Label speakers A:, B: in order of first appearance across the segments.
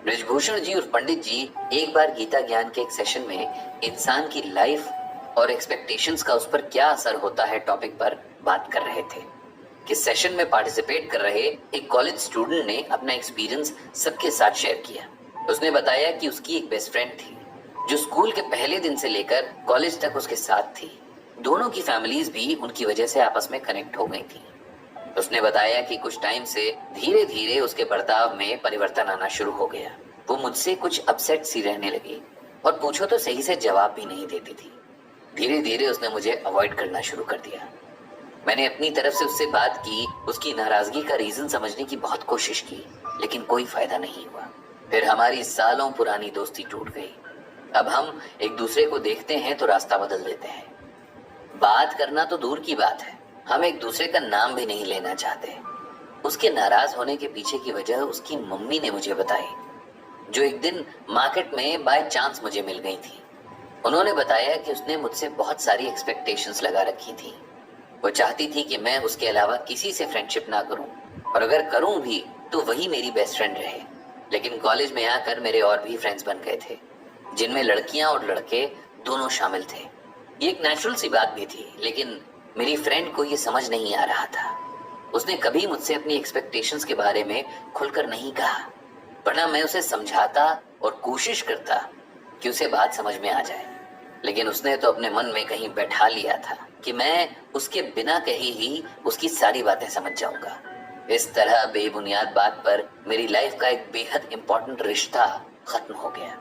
A: ब्रिजभूषण जी और पंडित जी एक बार गीता ज्ञान के एक सेशन में इंसान की लाइफ और एक्सपेक्टेशंस का उस पर क्या असर होता है टॉपिक पर बात कर रहे थे कि सेशन में पार्टिसिपेट कर रहे एक कॉलेज स्टूडेंट ने अपना एक्सपीरियंस सबके साथ शेयर किया। उसने बताया कि उसकी एक बेस्ट फ्रेंड थी जो स्कूल के पहले दिन से लेकर कॉलेज तक उसके साथ थी। दोनों की फैमिलीज भी उनकी वजह से आपस में कनेक्ट हो गई थी। उसने बताया कि कुछ टाइम से धीरे धीरे उसके बर्ताव में परिवर्तन आना शुरू हो गया। वो मुझसे कुछ अपसेट सी रहने लगी और पूछो तो सही से जवाब भी नहीं देती थी। धीरे धीरे उसने मुझे अवॉइड करना शुरू कर दिया। मैंने अपनी तरफ से उससे बात की, उसकी नाराजगी का रीजन समझने की बहुत कोशिश की, लेकिन कोई फायदा नहीं हुआ। फिर हमारी सालों पुरानी दोस्ती टूट गई। अब हम एक दूसरे को देखते हैं तो रास्ता बदल देते हैं। बात करना तो दूर की बात है, हम एक दूसरे का नाम भी नहीं लेना चाहते। उसके नाराज होने के पीछे की वजह उसकी मम्मी ने मुझे बताई, जो एक दिन मार्केट में बाय चांस मुझे मिल गई थी। उन्होंने बताया कि उसने मुझसे बहुत सारी एक्सपेक्टेशंस लगा रखी थी। वो चाहती थी कि मैं उसके अलावा किसी से फ्रेंडशिप ना करूं, और अगर करूं भी तो वही मेरी बेस्ट फ्रेंड रहे। लेकिन कॉलेज में आकर मेरे और भी फ्रेंड्स बन गए थे, जिनमें लड़कियां और लड़के दोनों शामिल थे। ये एक नेचुरल सी बात भी थी, लेकिन मेरी फ्रेंड को ये समझ नहीं आ रहा था। उसने कभी मुझसे अपनी एक्सपेक्टेशंस के बारे में खुलकर नहीं कहा, वरना मैं उसे समझाता और कोशिश करता कि उसे बात समझ में आ जाए। लेकिन उसने तो अपने मन में कहीं बैठा लिया था कि मैं उसके बिना कहे ही उसकी सारी बातें समझ जाऊंगा। इस तरह बेबुनियाद बात पर मेरी लाइफ का एक बेहद इंपॉर्टेंट रिश्ता खत्म हो गया।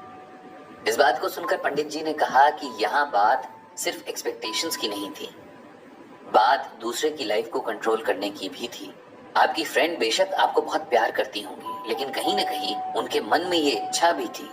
A: इस बात को सुनकर पंडित जी ने कहा कि यहाँ बात सिर्फ एक्सपेक्टेशंस की नहीं थी, बात दूसरे की लाइफ को कंट्रोल करने की भी थी। आपकी फ्रेंड बेशक आपको बहुत प्यार करती होंगी, लेकिन कहीं ना कहीं उनके मन में ये इच्छा भी थी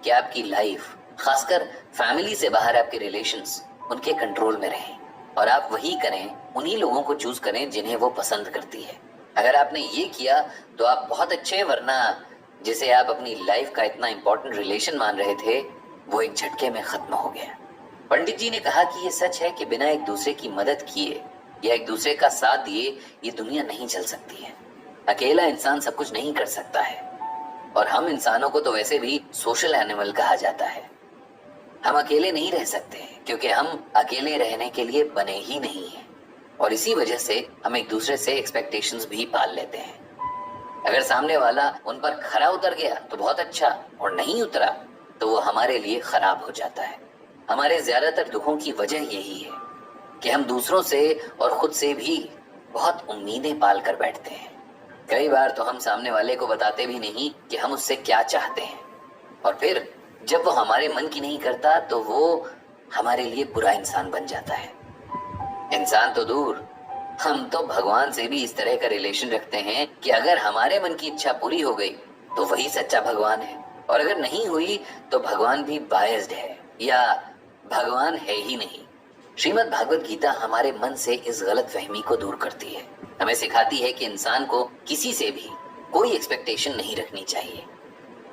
A: कि आपकी लाइफ, खासकर फैमिली से बाहर आपके रिलेशंस, उनके कंट्रोल में रहें और आप वही करें, उन्हीं लोगों को चूज करें जिन्हें वो पसंद करती है। अगर आपने ये किया तो आप बहुत अच्छे, वरना जिसे आप अपनी लाइफ का इतना इंपॉर्टेंट रिलेशन मान रहे थे, वो एक झटके में खत्म हो गया। पंडित जी ने कहा कि ये सच है कि बिना एक दूसरे की मदद किए या एक दूसरे का साथ दिए ये दुनिया नहीं चल सकती है। अकेला इंसान सब कुछ नहीं कर सकता है, और हम इंसानों को तो वैसे भी सोशल एनिमल कहा जाता है। हम अकेले नहीं रह सकते क्योंकि हम अकेले रहने के लिए बने ही नहीं हैं, और इसी वजह से हम एक दूसरे से एक्सपेक्टेशंस भी पाल लेते हैं। अगर सामने वाला उन पर खरा उतर गया तो बहुत अच्छा, और नहीं उतरा तो वो हमारे लिए खराब हो जाता है। हमारे ज्यादातर दुखों की वजह यही है कि हम दूसरों से और खुद से भी बहुत उम्मीदें पाल कर बैठते हैं। कई बार तो हम सामने वाले को बताते भी नहीं कि हम उससे क्या चाहते हैं, और फिर जब वो हमारे मन की नहीं करता तो वो हमारे लिए बुरा इंसान बन जाता है। इंसान तो दूर, हम तो भगवान से भी इस तरह का रिलेशन रखते हैं कि अगर हमारे मन की इच्छा पूरी हो गई तो वही सच्चा भगवान है, और अगर नहीं हुई तो भगवान भी बायस्ड है या भगवान है ही नहीं। श्रीमद् भागवत गीता हमारे मन से इस गलत फहमी को दूर करती है। हमें सिखाती है कि इंसान को किसी से भी कोई एक्सपेक्टेशन नहीं रखनी चाहिए,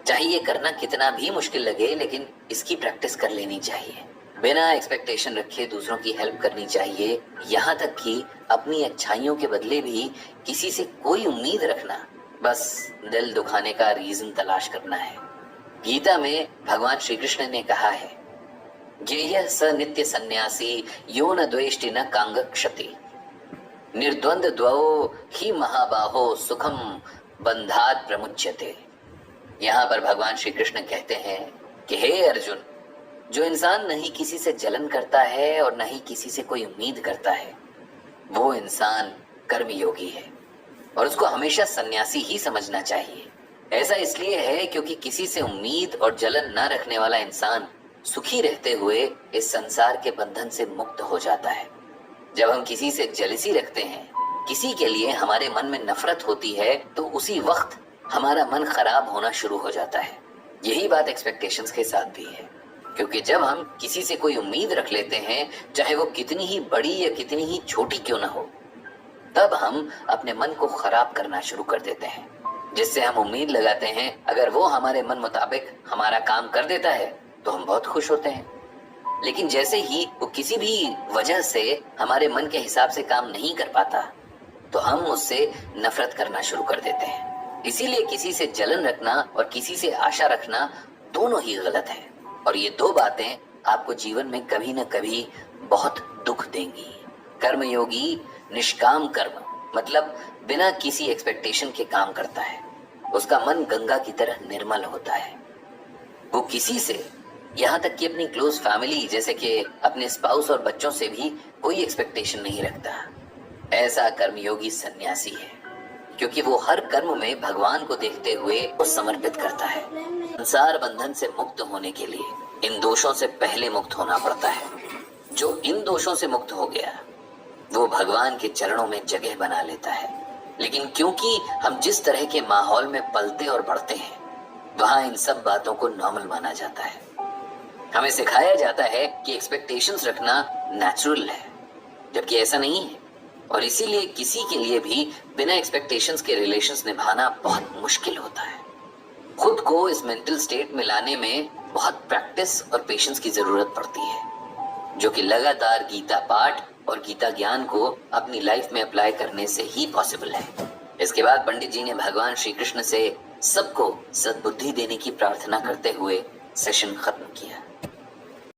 A: चाहे ये करना कितना भी मुश्किल लगे, लेकिन इसकी प्रैक्टिस कर लेनी चाहिए। बिना एक्सपेक्टेशन रखे दूसरों की हेल्प करनी चाहिए, यहाँ तक कि अपनी अच्छाइयों के बदले भी किसी से कोई उम्मीद रखना बस दिल दुखाने का रीजन तलाश करना है। गीता में भगवान श्री कृष्ण ने कहा है, ज्ञेयः स नित्य सन्यासी यो न द्वेष्टि न कांगक्षति निर्द्वंद द्वौ ही महाबाहो सुखम बंधात प्रमुच्यते। यहाँ पर भगवान श्री कृष्ण कहते हैं कि हे अर्जुन, जो इंसान न ही किसी से जलन करता है और न ही किसी से कोई उम्मीद करता है, वो इंसान कर्मयोगी है, और उसको हमेशा सन्यासी ही समझना चाहिए। ऐसा इसलिए है क्योंकि किसी से उम्मीद और जलन न रखने वाला इंसान सुखी रहते हुए इस संसार के बंधन से मुक्त हो जाता है। जब हम किसी से जेलसी रखते हैं, किसी के लिए हमारे मन में नफरत होती है, तो उसी वक्त हमारा मन खराब होना शुरू हो जाता है। यही बात एक्सपेक्टेशंस के साथ भी है, क्योंकि जब हम किसी से कोई उम्मीद रख लेते हैं, चाहे वो कितनी ही बड़ी या कितनी ही छोटी क्यों ना हो, तब हम अपने मन को खराब करना शुरू कर देते हैं। जिससे हम उम्मीद लगाते हैं अगर वो हमारे मन मुताबिक हमारा काम कर देता है तो हम बहुत खुश होते हैं, लेकिन जैसे ही वो किसी भी वजह से हमारे मन के हिसाब से काम नहीं कर पाता तो हम उससे नफरत करना शुरू कर देते हैं। इसीलिए किसी से जलन रखना और किसी से आशा रखना दोनों ही गलत है, और ये दो बातें आपको जीवन में कभी न कभी बहुत दुख देंगी। कर्मयोगी निष्काम कर्म मतलब बिना किसी एक्सपेक्टेशन के काम करता है। उसका मन गंगा की तरह निर्मल होता है। वो किसी से, यहाँ तक कि अपनी क्लोज फैमिली जैसे कि अपने स्पाउस और बच्चों से भी कोई एक्सपेक्टेशन नहीं रखता। ऐसा कर्मयोगी सन्यासी है, क्योंकि वो हर कर्म में भगवान को देखते हुए वो समर्पित करता है। संसार बंधन से मुक्त होने के लिए इन दोषों से पहले मुक्त होना पड़ता है। जो इन दोषों से मुक्त हो गया वो भगवान के चरणों में जगह बना लेता है। लेकिन क्योंकि हम जिस तरह के माहौल में पलते और बढ़ते हैं, वहां इन सब बातों को नॉर्मल माना जाता है। हमें सिखाया जाता है कि एक्सपेक्टेशंस रखना नेचुरल है, जबकि ऐसा नहीं है। और इसीलिए किसी के लिए भी बिना एक्सपेक्टेशंस के रिलेशंस निभाना बहुत मुश्किल होता है। खुद को इस मेंटल स्टेट में लाने में बहुत प्रैक्टिस और पेशेंस की जरूरत पड़ती है, जो कि लगातार गीता पाठ और गीता ज्ञान को अपनी लाइफ में अप्लाई करने से ही पॉसिबल है। इसके बाद पंडित जी ने भगवान श्री कृष्ण से सबको सद्बुद्धि देने की प्रार्थना करते हुए सेशन खत्म किया।